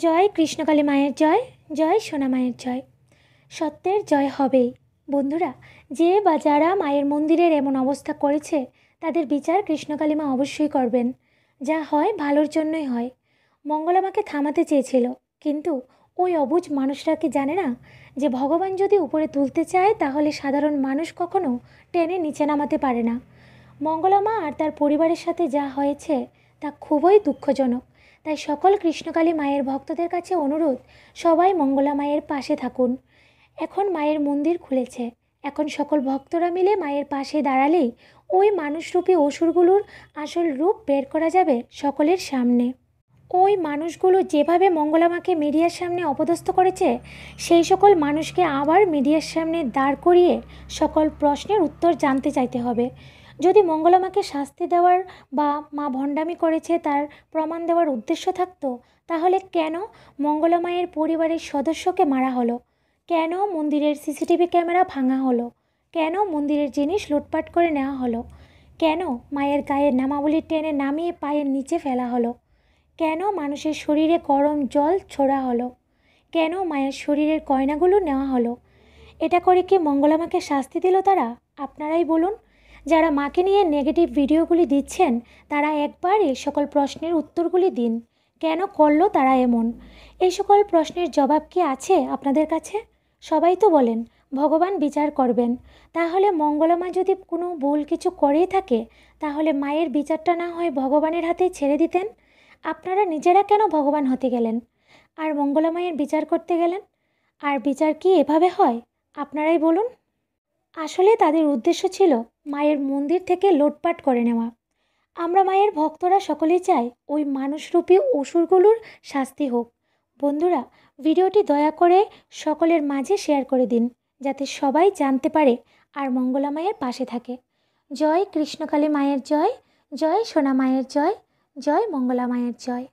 জয় কৃষ্ণকালী মায়ের জয়, জয় সোনা মায়ের জয়। সত্যের জয় হবেই। বন্ধুরা, যে বা যারা মায়ের মন্দিরের এমন অবস্থা করেছে তাদের বিচার কৃষ্ণকালী মা অবশ্যই করবেন। যা হয় ভালোর জন্যই হয়। মঙ্গলা মাকে থামাতে চেয়েছিল, কিন্তু ওই অবুঝ মানুষরা কি জানে না যে ভগবান যদি উপরে তুলতে চায় তাহলে সাধারণ মানুষ কখনো টেনে নিচে নামাতে পারে না। মঙ্গলা মা আর তার পরিবারের সাথে যা হয়েছে তা খুবই দুঃখজনক। তাই সকল কৃষ্ণকালী মায়ের ভক্তদের কাছে অনুরোধ, সবাই মঙ্গলা মায়ের পাশে থাকুন। এখন মায়ের মন্দির খুলেছে, এখন সকল ভক্তরা মিলে মায়ের পাশে দাঁড়ালেই ওই মানুষরূপী অসুরগুলোর আসল রূপ বের করা যাবে সকলের সামনে। ওই মানুষগুলো যেভাবে মঙ্গলা মাকে মিডিয়ার সামনে অপদস্থ করেছে, সেই সকল মানুষকে আবার মিডিয়ার সামনে দাঁড় করিয়ে সকল প্রশ্নের উত্তর জানতে চাইতে হবে। যদি মঙ্গলা মাকে শাস্তি দেওয়ার বা মা ভণ্ডামি করেছে তার প্রমাণ দেওয়ার উদ্দেশ্য থাকতো, তাহলে কেন মঙ্গলা মায়ের পরিবারের সদস্যকে মারা হলো? কেন মন্দিরের সিসিটিভি ক্যামেরা ভাঙা হলো? কেন মন্দিরের জিনিস লুটপাট করে নেওয়া হলো? কেন মায়ের গায়ের নামাবলী টেনে নামিয়ে পায়ের নিচে ফেলা হলো? কেন মানুষের শরীরে গরম জল ছোড়া হলো? কেন মায়ের শরীরের গয়নাগুলো নেওয়া হলো? এটা করে কি মঙ্গলা মাকে শাস্তি দিল তারা? আপনারাই বলুন। যারা মাকে নিয়ে নেগেটিভ ভিডিওগুলি দিচ্ছেন তারা একবার এই সকল প্রশ্নের উত্তরগুলি দিন। কেন করলো তারা এমন? এই সকল প্রশ্নের জবাব কি আছে আপনাদের কাছে? সবাই তো বলেন ভগবান বিচার করবেন। তাহলে মঙ্গলা মা যদি কোনো ভুল কিছু করেই থাকে, তাহলে মায়ের বিচারটা না হয় ভগবানের হাতেই ছেড়ে দিতেন। আপনারা নিজেরা কেন ভগবান হতে গেলেন আর মঙ্গলা মায়ের বিচার করতে গেলেন? আর বিচার কি এভাবে হয়? আপনারাই বলুন। আসলে তাদের উদ্দেশ্য ছিল মায়ের মন্দির থেকে লুটপাট করে নেওয়া। আমরা মায়ের ভক্তরা সকলেই চাই ওই মানুষরূপী অসুরগুলোর শাস্তি হোক। বন্ধুরা, ভিডিওটি দয়া করে সকলের মাঝে শেয়ার করে দিন, যাতে সবাই জানতে পারে আর মঙ্গলা মায়ের পাশে থাকে। জয় কৃষ্ণকালী মায়ের জয়, জয় সোনা মায়ের জয়, জয় মঙ্গলা মায়ের জয়।